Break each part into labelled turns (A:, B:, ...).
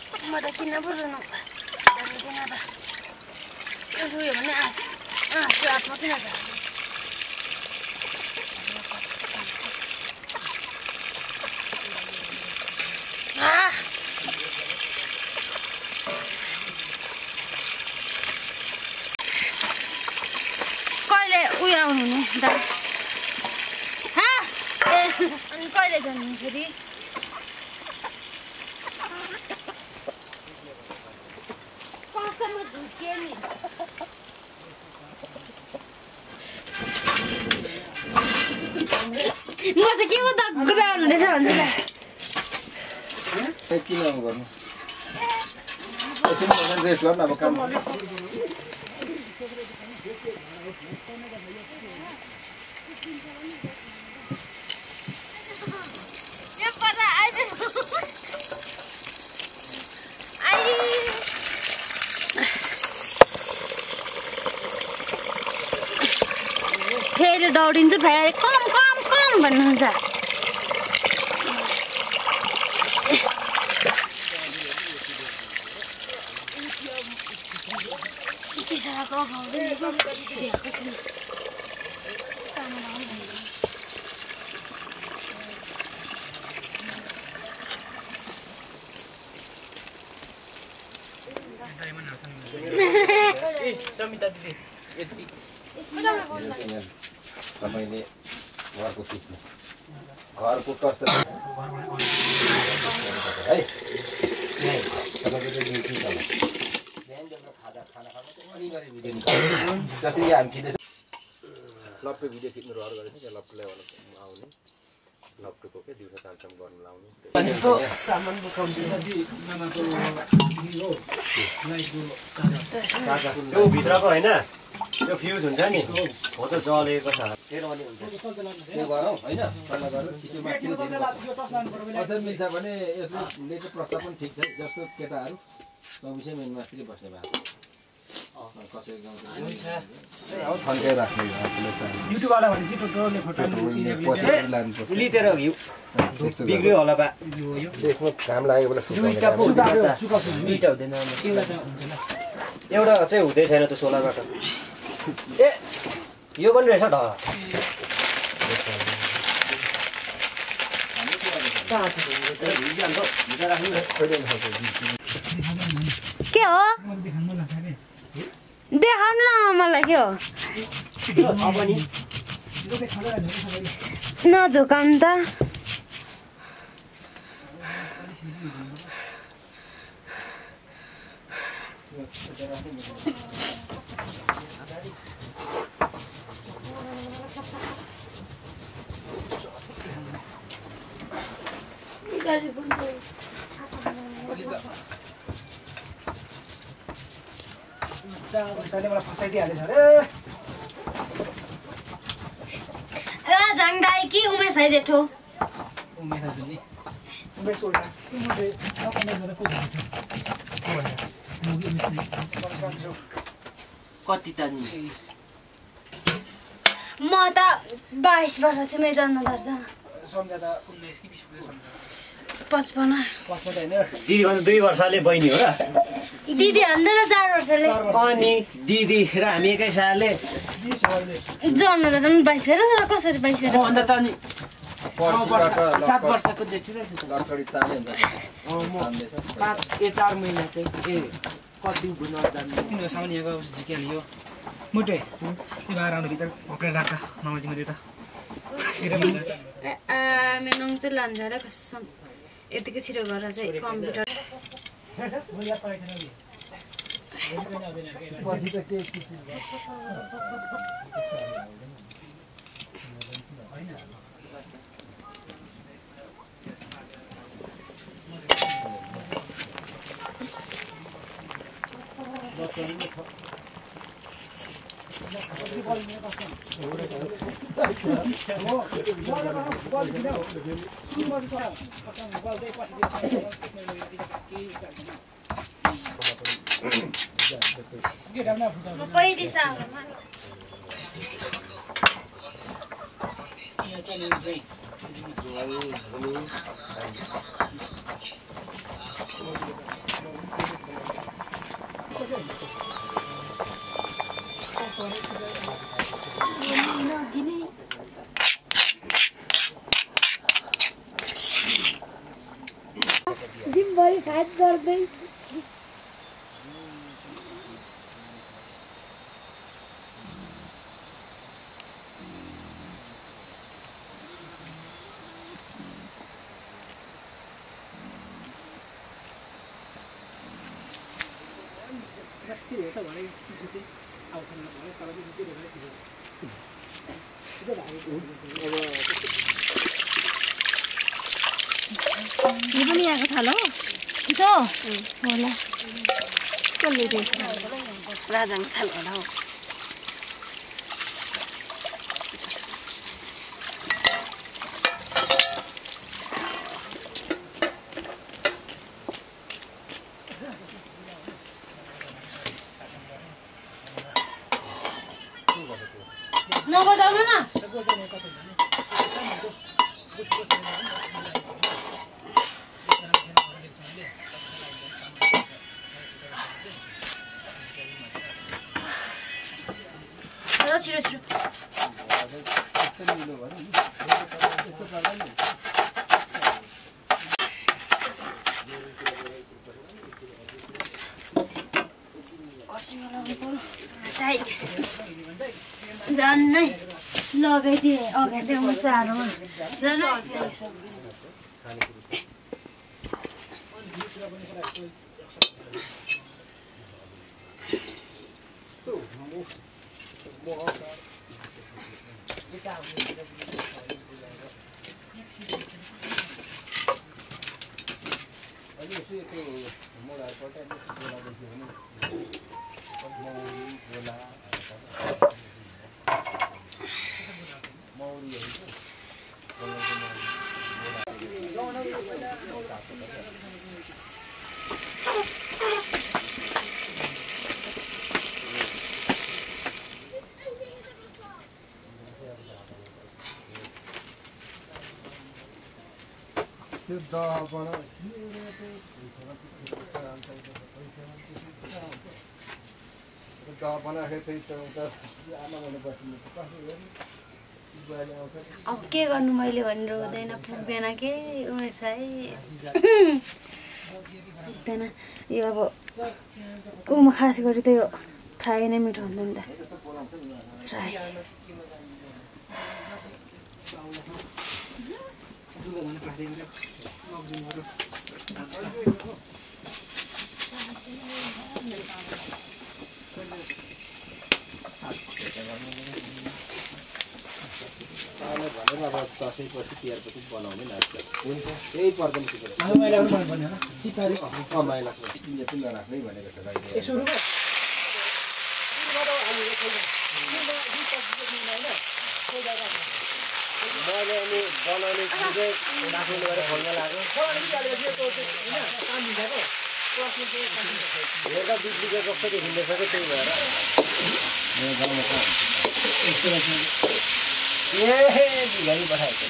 A: म त किन बुझ्नु किन त यो रुयो भने आँसु आत्मा किन छ कहिले उयो आउनु नि दा अनि कहिले जानु फेरि म चाहिँ के उता गुराउनु रहेछ भन्छ
B: किन गर्नु एकछिन रेस्ट गर्नु अब काम
A: फेरि दौडिन्छ फेरि कम कम कम भन्नुहुन्छ
B: तपाईले घरको खिच्नु घरको कस्तो है जसरी हामी खिच्दैछ लप्टो भिडियो खिच्नु रहर गरेछ त्यो लप्टोलाई आउने लप्टोको के दिउँसो कामसाम गर्नु लाउने सामान त्यो भित्रको होइन त्यो फ्युज हुन्छ नि हो त जलेको छ फेरि अनि हुन्छ त्यो गरौँ होइन सल्लाह गरौँ छिटो माथि अझै मिल्छ भने यसले चाहिँ प्रस्ताव पनि ठिक छ जस्तो केटाहरू 24 मेन मास्त्री बस्ने भएको कसैको गाउँ हुन्छ थन्के राख्ने आफूले चाहिँ
C: युट्युबबाट भनेपछि टोटोले फोटो
B: लिएर हिउ बिग्रियो होला बा यसमा काम लागेको बेला दुईटा हुँदैन एउटा चाहिँ हुँदै छैन त्यो सोलरबाट ए यो पनि रहेछ ढ
A: के हो देखाउनु न मलाई के हो नझुकाउनु त राजाङदाई कि उमेश भाइ जेठो
D: कति त नि
A: म त 22 वर्ष छु मे जन्म गर्दा
C: सम्झदा 19 कि 20
A: 55
D: दिदी भन्दा 2 वर्षले बहिनी हो र
A: दिदी भन्दा 4 वर्षले
D: अनि दिदी र हामी एकै सालले
A: जन्म त 22 फेर कसरी 22 फेर
D: भन्दा त नि 7 वर्षको जेठो रहेछ त
B: लटकडी ताले हुन्छ
D: म 4 महिना चाहिँ कति गुण जान्नु
C: तिम्रो सामान्यको झिकिहाल्यो मुटे त्यो बाहिर आउनु भित्र घोप्रे राख्छ मामा तिमीले त
A: मेनङ चाहिँ लान्छ र कसम यतिको छिटो गरेर चाहिँ कम्प्युटर पहिली सालमा दिनभरि खाट गर्दै यो पनि आएको थाल हो त्यो होला कसले रहेछ राजाङ थाल होला हौ नबजाउनु न छिटो छिटो झन्नै लगाइदिए अगाडि चारोमा झन् अब के गर्नु मैले भनेर हुँदैन पुग्दैन के उमेशै पुग्दैन यो अब उमा खास गरी त यो फ्राई नै मिठो हुन्छ नि त फ्राई
B: दसैँपछि तिहारपछि बनाउने नाच्छ हुन्छ त्यही पर्दैन नराख्नै भनेको छ मैले अनि बनाउने चिजै राख्नु गरेर खोल्न लाग्यो हेर्दा बिजुलीको कस्तो देखिँदैछ कि त्यही भएर बिगारी पठाएको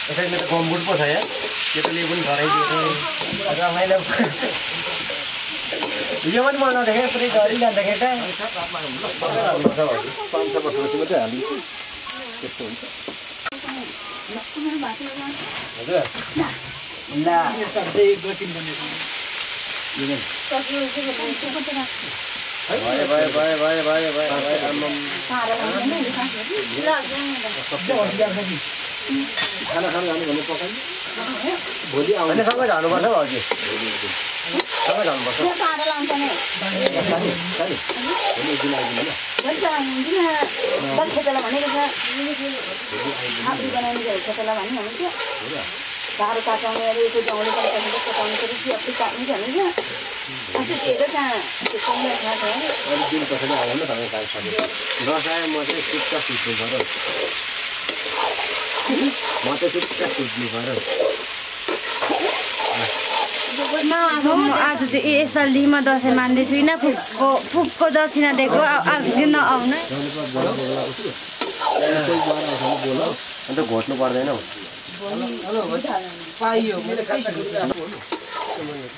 B: यसरी त कम्बुट पो छ यहाँ केटोले पनि घराइदिएको रमाइलो यो पनि म नदेखेँ पुरै डरिजाँदाखेरि त 5-6 वर्षपछि मात्रै हालिन्छ त्यस्तो हुन्छ हजुर ल खाना खानु जानु भन्ने पकाइ भोलि आउने सँगै जानुपर्छ हजुर सँगै जानुपर्छ
A: साह्रो काटाउने यसो जाउँले पकाउने पकाउने काट्नु भने
B: दिन कसैले आउनु तपाईँ खाइसक्यो नचाहे म चाहिँ चुप्प सुत्नु पऱ्यो म चाहिँ चुप्प सुत्नु पऱ्यो
A: आज चाहिँ यसपालि म दसैँ मान्दैछु होइन फुकको दक्षिणा दिएको दिन नआउन
B: अन्त घोट्नु पर्दैन हौ
D: पाइयो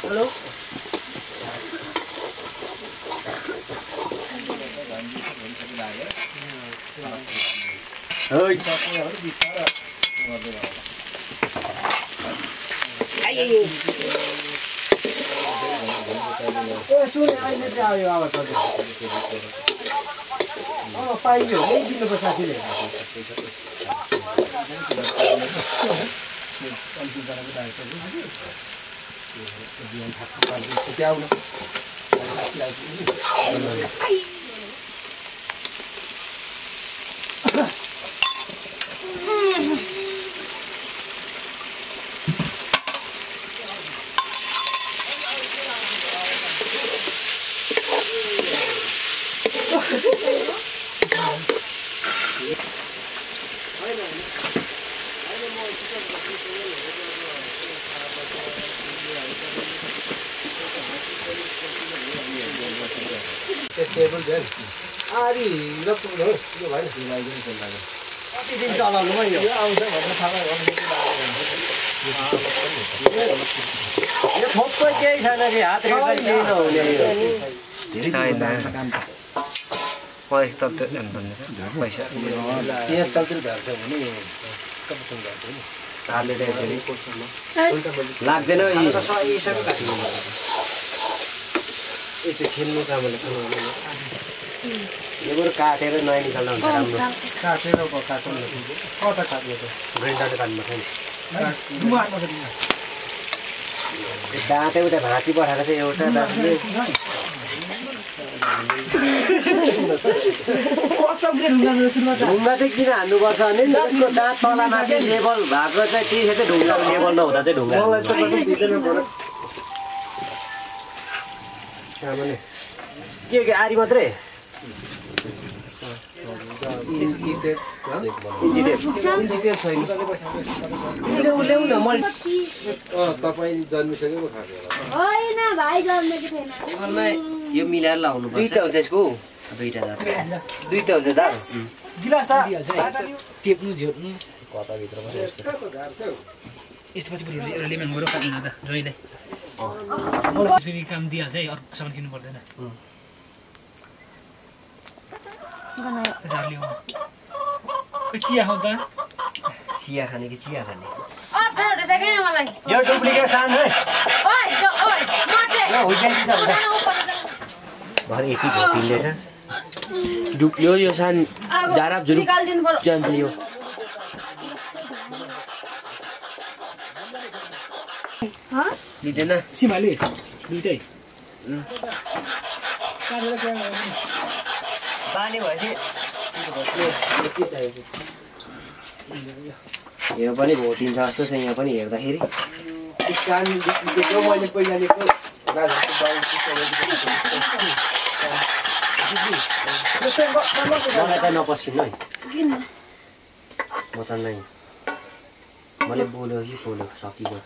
D: हेलो
B: सुन अहिले चाहिँ आयो अब त पाइयो यही दिनुपर्छ साथीले टेबल देन आरी लप्पु हो यो भएन सिलाइदिनु पर्छ लाग्यो कति दिन चलाउनु म यो आउँछ भनेर थाहा भयो यो थोप्पै केही छैन कि हात रेखा केही नहुने
C: छैन पैसा त पैसा
B: यहाँ तलतिर झर्छ भने कतिसम्म झर्छ नि हातले त यसरी लाग्दैन यस्तो छिल्नु कामले यो बरु काटेर नयाँ निकाल्दा हुन्छ राम्रो काटेर काट्नु कता काट्नु त ग्राइन्डरले काट्नु छैन दाँते उता भाँची पठाएको छ एउटा दाँतले ढुङ्गा चाहिँ किन हान्नुपर्छ भने त्यसको दाँत तलमाथि लेबल भएको चाहिँ त्यही चाहिँ ढुङ्गाको लेबल नहुँदा चाहिँ ढुङ्गा के आरी मात्रै तपाईँ जन्मिसक्यो यो मिलाएर लाउनु दुईटा हुन्छ यसको दुईटा दुईटा हुन्छ दा
C: चेप्नु झेप्नु
B: कताभित्र
C: यसपछि एउटा लेमन गएर काट्नु त जोइले फेरि काम दिइहाल्छ है अर्को सामान किन्नु पर्दैन चिया खाऊ त
B: चिया खाने कि चिया खाने
A: यो
B: डुप्लिकेट सान है भरे यति भेटिँदैछ
D: यो सान झाराप झुरुप जान्छ यो लिँदैन
C: सिमाले दुइटै
B: पानी भएपछि यो पनि भोटिन्छ जस्तो छ यहाँ पनि हेर्दाखेरि मलाई त नपस्किनु है म त नै मैले बोल्यो कि बोल्यो सकिगयो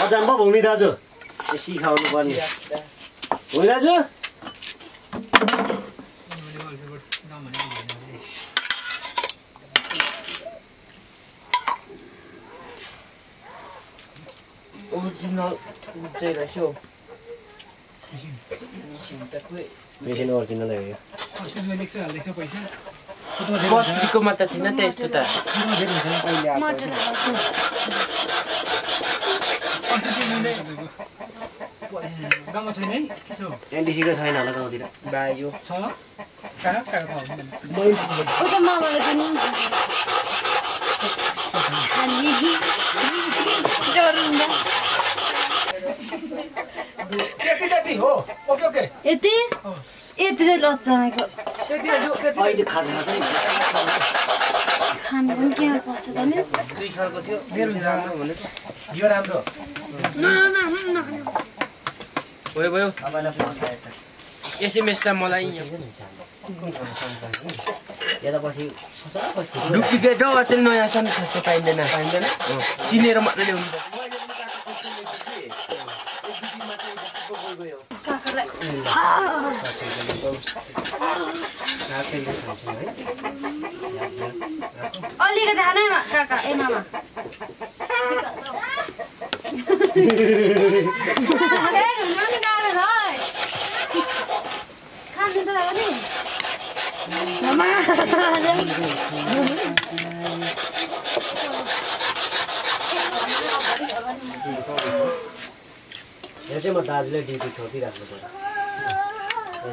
B: अजान पो भूमि दाजु यो सिकाउनु पर्ने भूमि दाजु मेसिन ओरिजिनल हो यो
D: बस्तीकोमा त थिएन त यस्तो त
C: गाउँमा छैन है
B: एनडिसीको छैन होला गाउँतिर
D: बायो
C: छ कहाँ
A: मामाले दिनु
C: त्यति हो ओके ओके
A: यति यति चाहिँ लच्चाको
B: अहिले खाजा
A: खानु पनि के पर्छ त नि
D: दुई खालको थियो मेरो राम्रो भने
C: यो राम्रो
D: भयो भयो
B: तपाईँलाई फोन आएछ
D: एसएमएस त मलाई
B: यता पछि
D: डुप्लिकेट हो अचेल नयाँ सान खासै पाइँदैन चिनेर मात्रै ल्याउनु
A: अलिकति खानै काका ए मामा खानु त नि
B: यो चाहिँ म दाजुले ड्युटी छोडिराख्नु पर्यो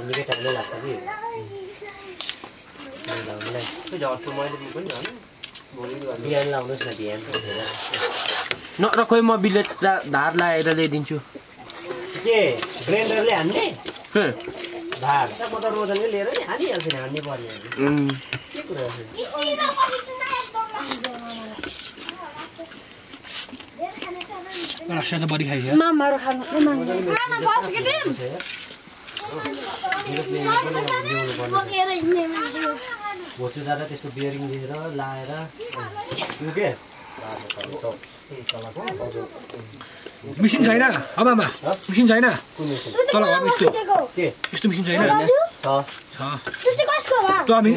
B: निकै टाइमै लाग्छ कि लाउनुलाई
D: झर्छु मैले पनि होइन
B: बिहान लाउनुहोस् न बिहान
D: नत्र खोइ म बिलेट धार लाएर ल्याइदिन्छु
B: के ग्राइन्डरले हान्ने धार म त रोजनले लिएर नि हानिहाल्छु नि हान्नै पर्ने के कुरा
C: राष्ट्र बढी खाइयो
A: मामाहरु खानु खाना बस के दिन
B: भोसु जाँदा त्यसको बियरिङ लिएर लाएर त्यो के
C: मिसिन छैन अब आमा मिसिन छैन तल अब यस्तो मिसिन छैन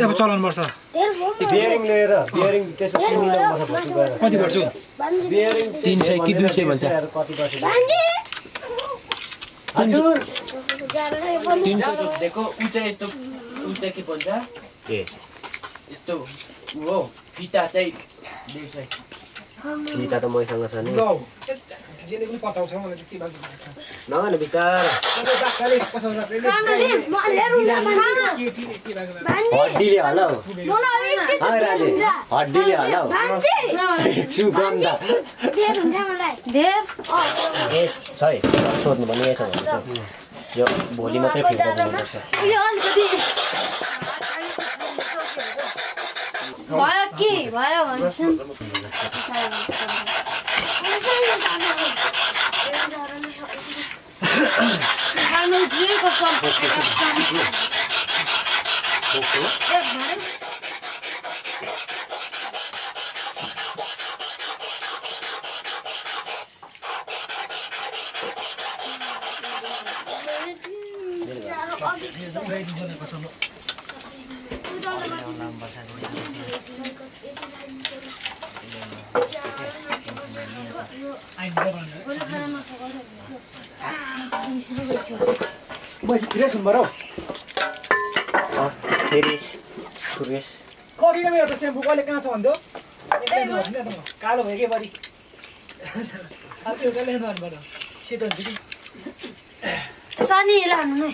C: अब चलाउनु पर्छ
B: बियरिङ लिएर बियरिङ त्यसको किनिनु पर्छ भोसु गएर
C: कति गर्छु
B: बियरिङ
D: 300 कि 200 भन्छ
B: कति पर्छ हजुर
D: 300 देखो उता यस्तो उता के भन्छ
B: के
D: यस्तो हो फिता चाहिँ 200
B: फिता त मसँग छ नि
C: जेले पनि पचाउँछ मलाई के बाजु
B: नगर्नु विचार हड्डीले हलाउ हड्डीले हलाउ सुगन्ध सोध्नु भने यसो भन्छ यो भोलि मात्रै फिर्ता दिनुपर्छ
A: भयो कि भयो भन्छन् खानु दिएको
C: कतिले मेरो त सेम्पू कहिले कहाँ छ भन्थ्यो कालो भयो कि बढी अब एउटा ल्याउनु भन्नुभयो सेतो हुन्छ कि
A: सानी लानु नै